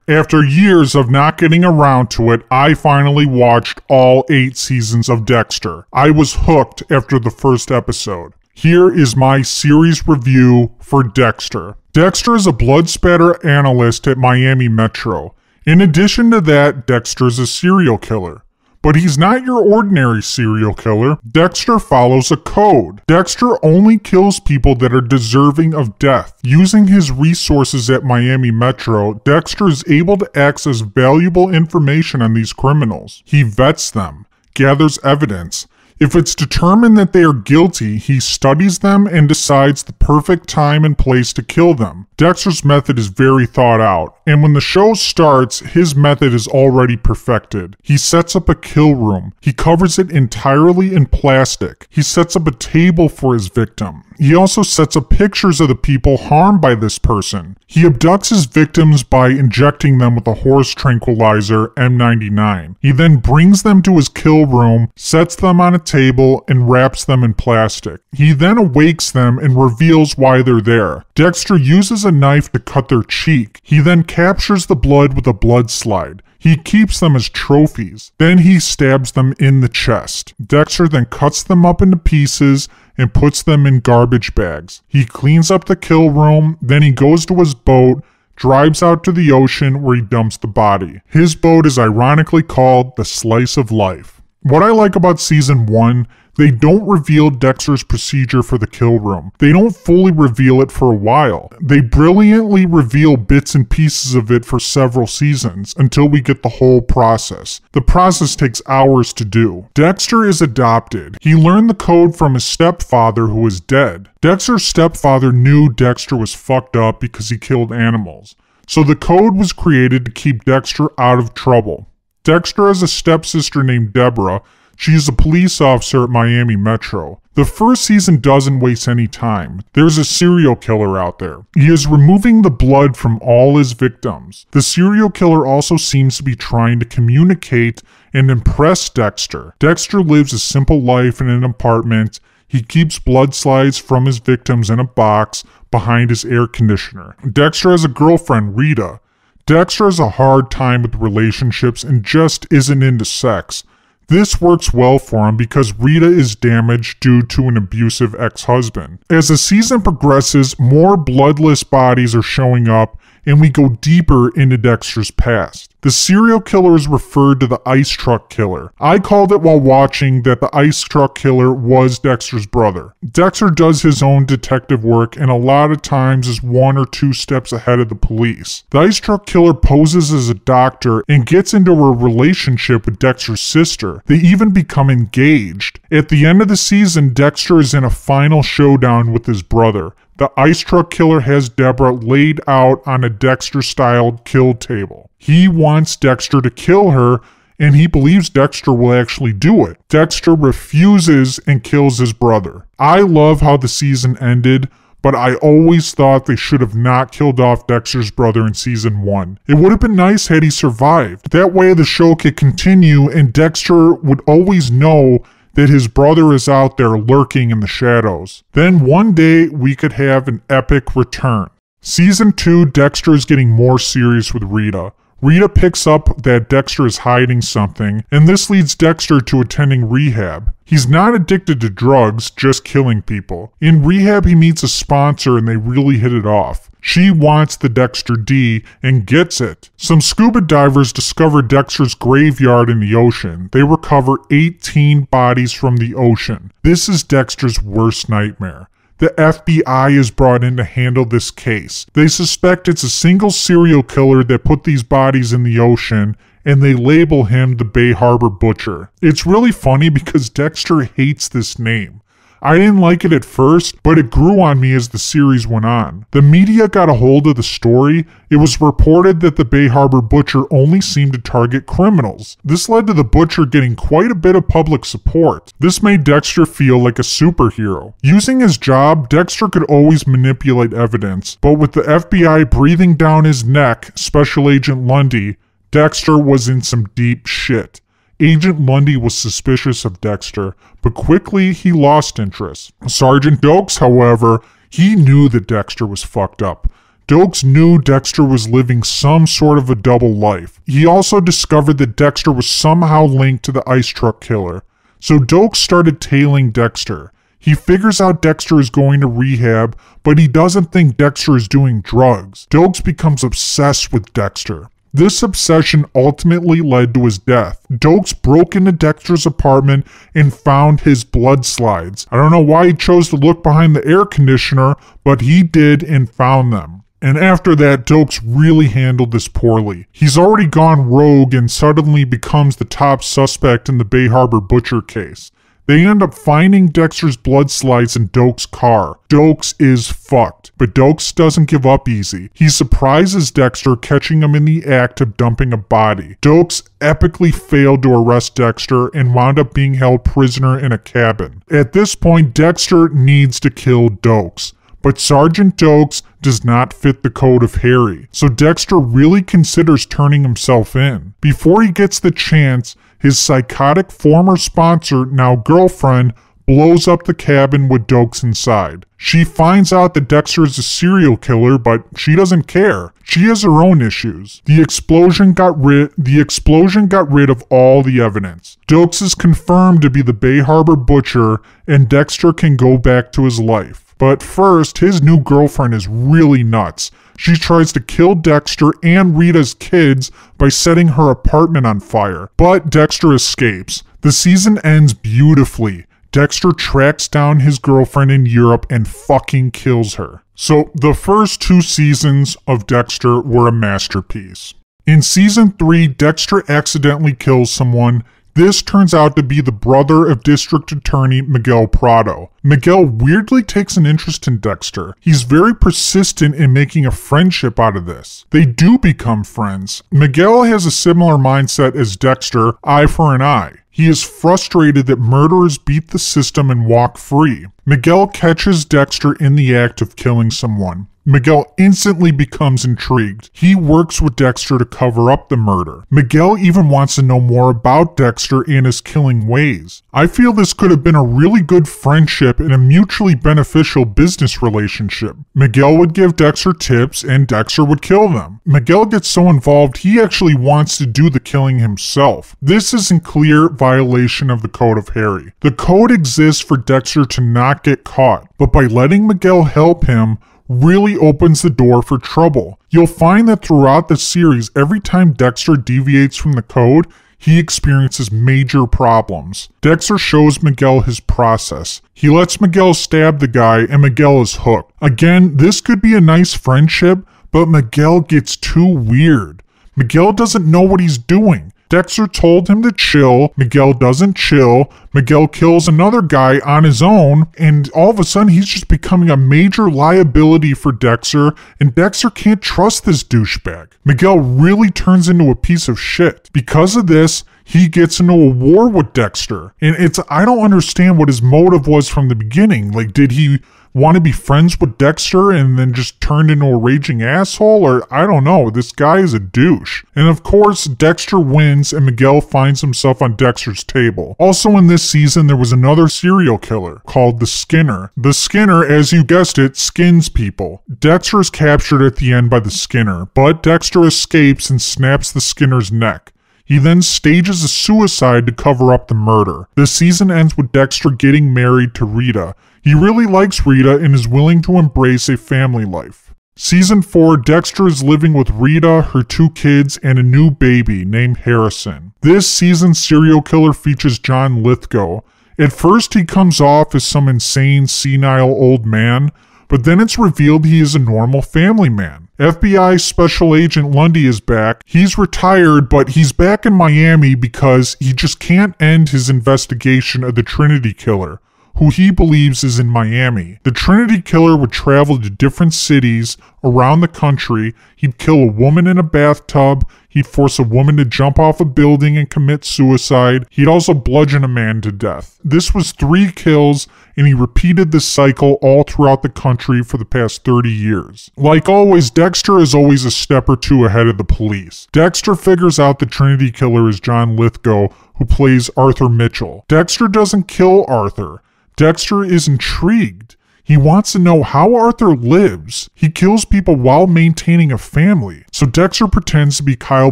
After years of not getting around to it, I finally watched all 8 seasons of Dexter. I was hooked after the first episode. Here is my series review for Dexter. Dexter is a blood spatter analyst at Miami Metro. In addition to that, Dexter is a serial killer. But he's not your ordinary serial killer. Dexter follows a code. Dexter only kills people that are deserving of death. Using his resources at Miami Metro, Dexter is able to access valuable information on these criminals. He vets them, gathers evidence. If it's determined that they are guilty, he studies them and decides the perfect time and place to kill them. Dexter's method is very thought out, and when the show starts, his method is already perfected. He sets up a kill room. He covers it entirely in plastic. He sets up a table for his victim. He also sets up pictures of the people harmed by this person. He abducts his victims by injecting them with a horse tranquilizer, M99. He then brings them to his kill room, sets them on a table, and wraps them in plastic. He then awakes them and reveals why they're there. Dexter uses a knife to cut their cheek. He then captures the blood with a blood slide. He keeps them as trophies. Then he stabs them in the chest. Dexter then cuts them up into pieces and puts them in garbage bags. He cleans up the kill room, then he goes to his boat, drives out to the ocean where he dumps the body. His boat is ironically called the Slice of Life. What I like about season 1, they don't reveal Dexter's procedure for the kill room. They don't fully reveal it for a while. They brilliantly reveal bits and pieces of it for several seasons until we get the whole process. The process takes hours to do. Dexter is adopted. He learned the code from his stepfather who is dead. Dexter's stepfather knew Dexter was fucked up because he killed animals. So the code was created to keep Dexter out of trouble. Dexter has a stepsister named Deborah. She is a police officer at Miami Metro. The first season doesn't waste any time. There's a serial killer out there. He is removing the blood from all his victims. The serial killer also seems to be trying to communicate and impress Dexter. Dexter lives a simple life in an apartment. He keeps blood slides from his victims in a box behind his air conditioner. Dexter has a girlfriend, Rita. Dexter has a hard time with relationships and just isn't into sex. This works well for him because Rita is damaged due to an abusive ex-husband. As the season progresses, more bloodless bodies are showing up and we go deeper into Dexter's past. The serial killer is referred to the ice truck killer. I called it while watching that the ice truck killer was Dexter's brother. Dexter does his own detective work and a lot of times is 1 or 2 steps ahead of the police. The ice truck killer poses as a doctor and gets into a relationship with Dexter's sister. They even become engaged. At the end of the season, Dexter is in a final showdown with his brother. The ice truck killer has Deborah laid out on a Dexter-styled kill table. He wants Dexter to kill her, and he believes Dexter will actually do it. Dexter refuses and kills his brother. I love how the season ended, but I always thought they should have not killed off Dexter's brother in season 1. It would have been nice had he survived. That way the show could continue and Dexter would always know that his brother is out there lurking in the shadows. Then one day we could have an epic return. Season 2, Dexter is getting more serious with Rita. Rita picks up that Dexter is hiding something, and this leads Dexter to attending rehab. He's not addicted to drugs, just killing people. In rehab, he meets a sponsor and they really hit it off. She wants the Dexter D and gets it. Some scuba divers discover Dexter's graveyard in the ocean. They recover 18 bodies from the ocean. This is Dexter's worst nightmare. The FBI is brought in to handle this case. They suspect it's a single serial killer that put these bodies in the ocean, and they label him the Bay Harbor Butcher. It's really funny because Dexter hates this name. I didn't like it at first, but it grew on me as the series went on. The media got a hold of the story. It was reported that the Bay Harbor Butcher only seemed to target criminals. This led to the Butcher getting quite a bit of public support. This made Dexter feel like a superhero. Using his job, Dexter could always manipulate evidence, but with the FBI breathing down his neck, Special Agent Lundy, Dexter was in some deep shit. Agent Lundy was suspicious of Dexter, but quickly he lost interest. Sergeant Dokes, however, he knew that Dexter was fucked up. Dokes knew Dexter was living some sort of a double life. He also discovered that Dexter was somehow linked to the ice truck killer. So Dokes started tailing Dexter. He figures out Dexter is going to rehab, but he doesn't think Dexter is doing drugs. Dokes becomes obsessed with Dexter. This obsession ultimately led to his death. Dokes broke into Dexter's apartment and found his blood slides. I don't know why he chose to look behind the air conditioner, but he did and found them. And after that, Dokes really handled this poorly. He's already gone rogue and suddenly becomes the top suspect in the Bay Harbor Butcher case. They end up finding Dexter's blood slides in Dokes' car. Dokes is fucked, but Dokes doesn't give up easy. He surprises Dexter, catching him in the act of dumping a body. Dokes epically failed to arrest Dexter and wound up being held prisoner in a cabin. At this point, Dexter needs to kill Dokes. But Sergeant Dokes does not fit the code of Harry, so Dexter really considers turning himself in. Before he gets the chance, his psychotic former sponsor, now girlfriend, blows up the cabin with Dokes inside. She finds out that Dexter is a serial killer, but she doesn't care. She has her own issues. The explosion got rid of all the evidence. Dokes is confirmed to be the Bay Harbor Butcher, and Dexter can go back to his life. But first, his new girlfriend is really nuts. She tries to kill Dexter and Rita's kids by setting her apartment on fire. But Dexter escapes. The season ends beautifully. Dexter tracks down his girlfriend in Europe and fucking kills her. So the first 2 seasons of Dexter were a masterpiece. In season 3, Dexter accidentally kills someone. This turns out to be the brother of District Attorney Miguel Prado. Miguel weirdly takes an interest in Dexter. He's very persistent in making a friendship out of this. They do become friends. Miguel has a similar mindset as Dexter, eye for an eye. He is frustrated that murderers beat the system and walk free. Miguel catches Dexter in the act of killing someone. Miguel instantly becomes intrigued. He works with Dexter to cover up the murder. Miguel even wants to know more about Dexter and his killing ways. I feel this could have been a really good friendship and a mutually beneficial business relationship. Miguel would give Dexter tips and Dexter would kill them. Miguel gets so involved he actually wants to do the killing himself. This is in clear violation of the Code of Harry. The code exists for Dexter to not get caught, but by letting Miguel help him, really opens the door for trouble. You'll find that throughout the series, every time Dexter deviates from the code, he experiences major problems. Dexter shows Miguel his process. He lets Miguel stab the guy and Miguel is hooked. Again, this could be a nice friendship, but Miguel gets too weird. Miguel doesn't know what he's doing. Dexter told him to chill, Miguel doesn't chill, Miguel kills another guy on his own, and all of a sudden he's just becoming a major liability for Dexter, and Dexter can't trust this douchebag. Miguel really turns into a piece of shit. Because of this, he gets into a war with Dexter, and I don't understand what his motive was from the beginning. Like, did he want to be friends with Dexter and then just turned into a raging asshole? Or I don't know, this guy is a douche. And of course, Dexter wins and Miguel finds himself on Dexter's table. Also in this season, there was another serial killer called the Skinner. The Skinner, as you guessed it, skins people. Dexter is captured at the end by the Skinner, but Dexter escapes and snaps the Skinner's neck. He then stages a suicide to cover up the murder. The season ends with Dexter getting married to Rita. He really likes Rita and is willing to embrace a family life. Season 4, Dexter is living with Rita, her 2 kids, and a new baby named Harrison. This season's serial killer features John Lithgow. At first he comes off as some insane, senile old man, but then it's revealed he is a normal family man. FBI Special Agent Lundy is back. He's retired, but he's back in Miami because he just can't end his investigation of the Trinity Killer, who he believes is in Miami. The Trinity Killer would travel to different cities around the country. He'd kill a woman in a bathtub. He'd force a woman to jump off a building and commit suicide. He'd also bludgeon a man to death. This was 3 kills, and he repeated this cycle all throughout the country for the past 30 years. Like always, Dexter is always a step or 2 ahead of the police. Dexter figures out the Trinity Killer is John Lithgow, who plays Arthur Mitchell. Dexter doesn't kill Arthur. Dexter is intrigued. He wants to know how Arthur lives. He kills people while maintaining a family. So Dexter pretends to be Kyle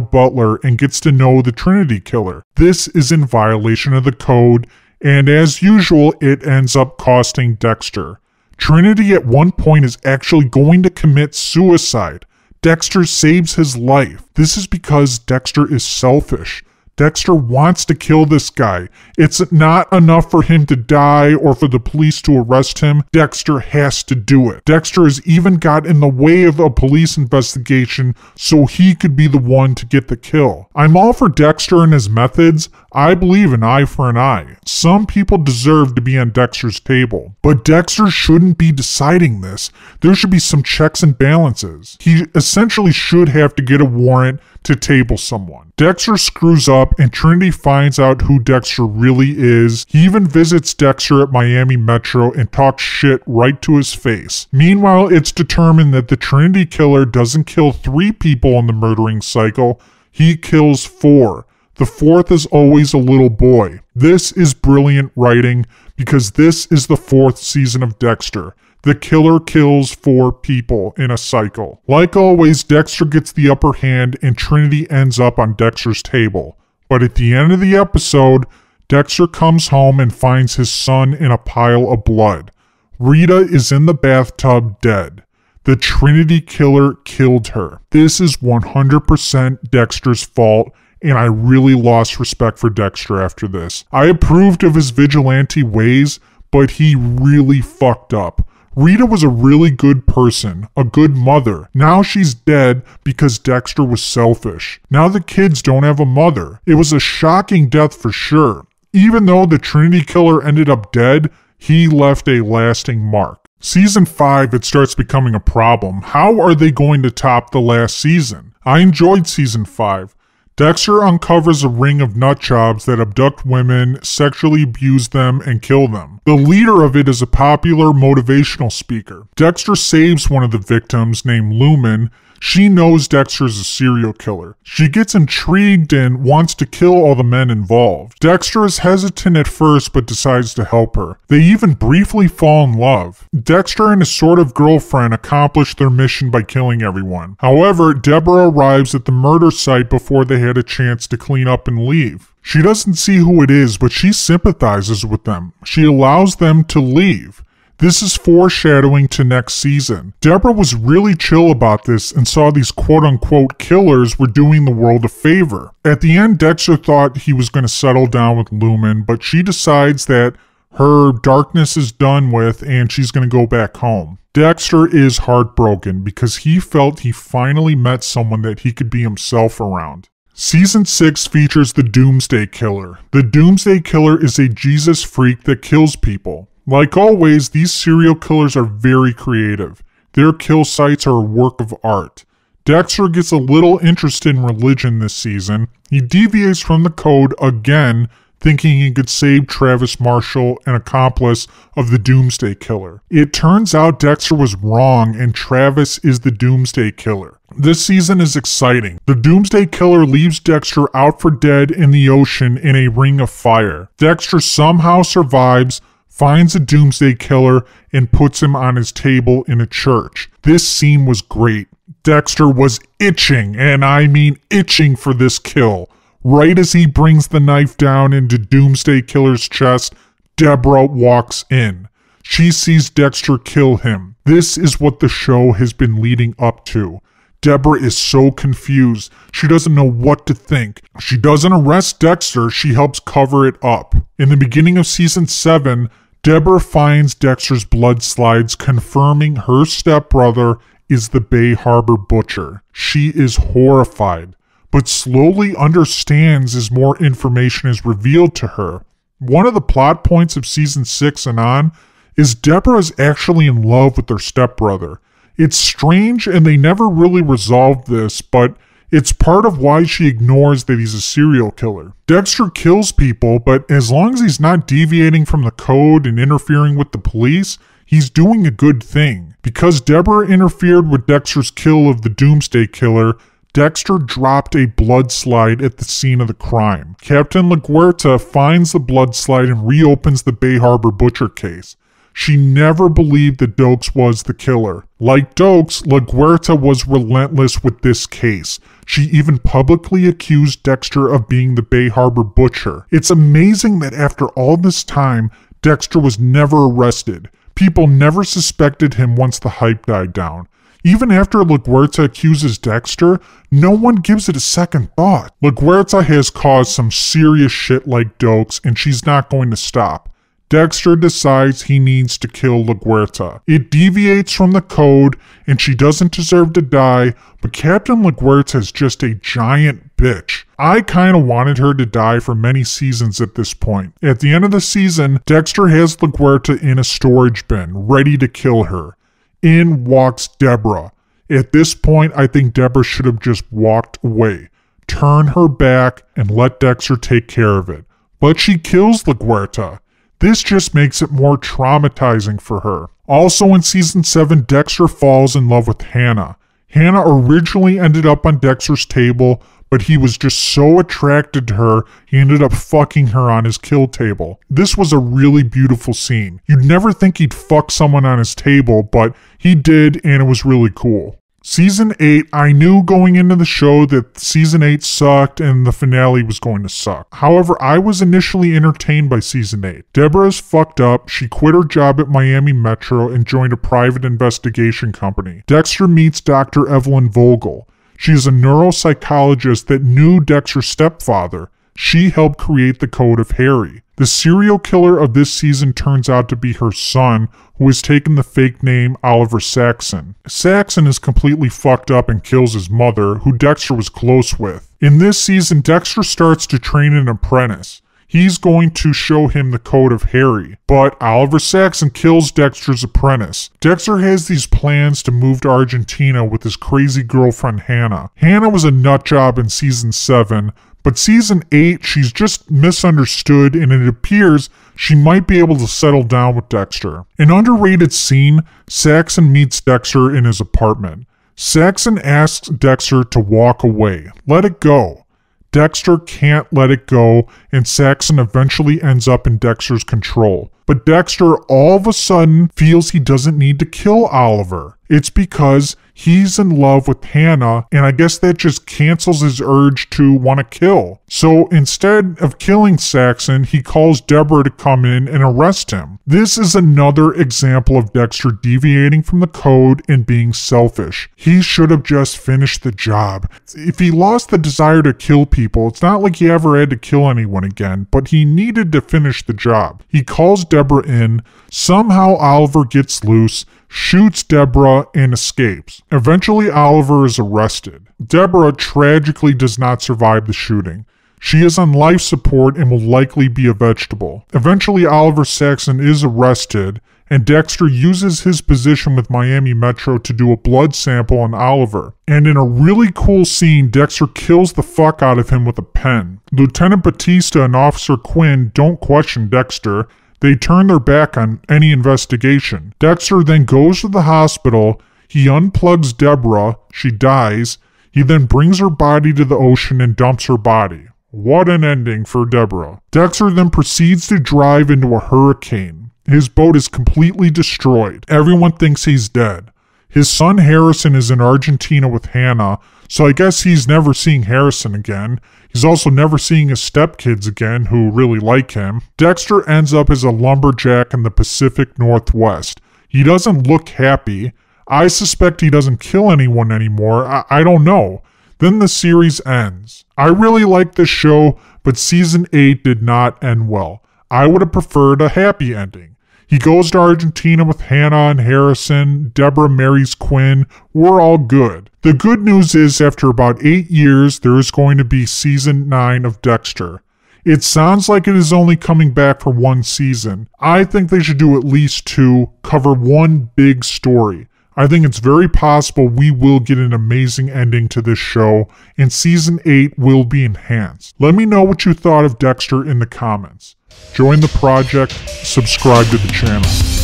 Butler and gets to know the Trinity Killer. This is in violation of the code, and as usual, it ends up costing Dexter. Trinity at one point is actually going to commit suicide. Dexter saves his life. This is because Dexter is selfish. Dexter wants to kill this guy. It's not enough for him to die or for the police to arrest him. Dexter has to do it. Dexter has even got in the way of a police investigation so he could be the one to get the kill. I'm all for Dexter and his methods. I believe an eye for an eye. Some people deserve to be on Dexter's table. But Dexter shouldn't be deciding this. There should be some checks and balances. He essentially should have to get a warrant to table someone. Dexter screws up and Trinity finds out who Dexter really is. He even visits Dexter at Miami Metro and talks shit right to his face. Meanwhile, it's determined that the Trinity Killer doesn't kill 3 people on the murdering cycle. He kills 4. The 4th is always a little boy. This is brilliant writing because this is the 4th season of Dexter. The killer kills 4 people in a cycle. Like always, Dexter gets the upper hand and Trinity ends up on Dexter's table. But at the end of the episode, Dexter comes home and finds his son in a pile of blood. Rita is in the bathtub dead. The Trinity Killer killed her. This is 100% Dexter's fault, and I really lost respect for Dexter after this. I approved of his vigilante ways, but he really fucked up. Rita was a really good person, a good mother. Now she's dead because Dexter was selfish. Now the kids don't have a mother. It was a shocking death for sure. Even though the Trinity Killer ended up dead, he left a lasting mark. Season 5, it starts becoming a problem. How are they going to top the last season? I enjoyed Season 5. Dexter uncovers a ring of nutjobs that abduct women, sexually abuse them, and kill them. The leader of it is a popular motivational speaker. Dexter saves one of the victims, named Lumen. She knows Dexter is a serial killer. She gets intrigued and wants to kill all the men involved. Dexter is hesitant at first but decides to help her. They even briefly fall in love. Dexter and his sort of girlfriend accomplish their mission by killing everyone. However, Deborah arrives at the murder site before they had a chance to clean up and leave. She doesn't see who it is, but she sympathizes with them. She allows them to leave. This is foreshadowing to next season. Deborah was really chill about this and saw these quote-unquote killers were doing the world a favor. At the end, Dexter thought he was going to settle down with Lumen, but she decides that her darkness is done with and she's going to go back home. Dexter is heartbroken because he felt he finally met someone that he could be himself around. Season 6 features the Doomsday Killer. The Doomsday Killer is a Jesus freak that kills people. Like always, these serial killers are very creative. Their kill sites are a work of art. Dexter gets a little interested in religion this season. He deviates from the code again, thinking he could save Travis Marshall, an accomplice of the Doomsday Killer. It turns out Dexter was wrong and Travis is the Doomsday Killer. This season is exciting. The Doomsday Killer leaves Dexter out for dead in the ocean in a ring of fire. Dexter somehow survives, finds a Doomsday Killer, and puts him on his table in a church. This scene was great. Dexter was itching, and I mean itching for this kill. Right as he brings the knife down into Doomsday Killer's chest, Deborah walks in. She sees Dexter kill him. This is what the show has been leading up to. Deborah is so confused. She doesn't know what to think. She doesn't arrest Dexter, she helps cover it up. In the beginning of Season 7, Deborah finds Dexter's blood slides confirming her stepbrother is the Bay Harbor Butcher. She is horrified, but slowly understands as more information is revealed to her. One of the plot points of Season 6 and on is Deborah is actually in love with her stepbrother. It's strange and they never really resolved this, but it's part of why she ignores that he's a serial killer. Dexter kills people, but as long as he's not deviating from the code and interfering with the police, he's doing a good thing. Because Deborah interfered with Dexter's kill of the Doomsday Killer, Dexter dropped a blood slide at the scene of the crime. Captain LaGuerta finds the blood slide and reopens the Bay Harbor Butcher case. She never believed that Dokes was the killer. Like Dokes, LaGuerta was relentless with this case. She even publicly accused Dexter of being the Bay Harbor Butcher. It's amazing that after all this time, Dexter was never arrested. People never suspected him once the hype died down. Even after LaGuerta accuses Dexter, no one gives it a second thought. LaGuerta has caused some serious shit like Dokes, and she's not going to stop. Dexter decides he needs to kill LaGuerta. It deviates from the code, and she doesn't deserve to die, but Captain LaGuerta is just a giant bitch. I kinda wanted her to die for many seasons at this point. At the end of the season, Dexter has LaGuerta in a storage bin, ready to kill her. In walks Deborah. At this point, I think Deborah should have just walked away, turn her back, and let Dexter take care of it. But she kills LaGuerta. This just makes it more traumatizing for her. Also in season 7, Dexter falls in love with Hannah. Hannah originally ended up on Dexter's table, but he was just so attracted to her, he ended up fucking her on his kill table. This was a really beautiful scene. You'd never think he'd fuck someone on his table, but he did, and it was really cool. Season 8, I knew going into the show that Season 8 sucked and the finale was going to suck. However, I was initially entertained by Season 8. Deborah is fucked up, she quit her job at Miami Metro and joined a private investigation company. Dexter meets Dr. Evelyn Vogel. She is a neuropsychologist that knew Dexter's stepfather. She helped create the Code of Harry. The serial killer of this season turns out to be her son, who has taken the fake name Oliver Saxon. Saxon is completely fucked up and kills his mother, who Dexter was close with. In this season, Dexter starts to train an apprentice. He's going to show him the Code of Harry, but Oliver Saxon kills Dexter's apprentice. Dexter has these plans to move to Argentina with his crazy girlfriend Hannah. Hannah was a nutjob in season 7, but season 8, she's just misunderstood, and it appears she might be able to settle down with Dexter. An underrated scene, Saxon meets Dexter in his apartment. Saxon asks Dexter to walk away. Let it go. Dexter can't let it go, and Saxon eventually ends up in Dexter's control. But Dexter all of a sudden feels he doesn't need to kill Oliver. It's because he's in love with Hannah, and I guess that just cancels his urge to want to kill. So instead of killing Saxon, he calls Deborah to come in and arrest him. This is another example of Dexter deviating from the code and being selfish. He should have just finished the job. If he lost the desire to kill people, it's not like he ever had to kill anyone again, but he needed to finish the job. He calls Deborah in. Somehow Oliver gets loose, shoots Deborah, and escapes. Eventually Oliver is arrested. Deborah tragically does not survive the shooting. She is on life support and will likely be a vegetable. Eventually Oliver Saxon is arrested, and Dexter uses his position with Miami Metro to do a blood sample on Oliver. And in a really cool scene, Dexter kills the fuck out of him with a pen. Lieutenant Batista and Officer Quinn don't question Dexter. They turn their back on any investigation. Dexter then goes to the hospital. He unplugs Deborah. She dies. He then brings her body to the ocean and dumps her body. What an ending for Deborah. Dexter then proceeds to drive into a hurricane. His boat is completely destroyed. Everyone thinks he's dead. His son Harrison is in Argentina with Hannah, so I guess he's never seeing Harrison again. He's also never seeing his stepkids again, who really like him. Dexter ends up as a lumberjack in the Pacific Northwest. He doesn't look happy. I suspect he doesn't kill anyone anymore. I don't know. Then the series ends. I really like this show, but season 8 did not end well. I would have preferred a happy ending. He goes to Argentina with Hannah and Harrison. Deborah marries Quinn. We're all good. The good news is after about 8 years, there is going to be season 9 of Dexter. It sounds like it is only coming back for one season. I think they should do at least 2, cover one big story. I think it's very possible we will get an amazing ending to this show, and season 8 will be enhanced. Let me know what you thought of Dexter in the comments. Join the project, subscribe to the channel.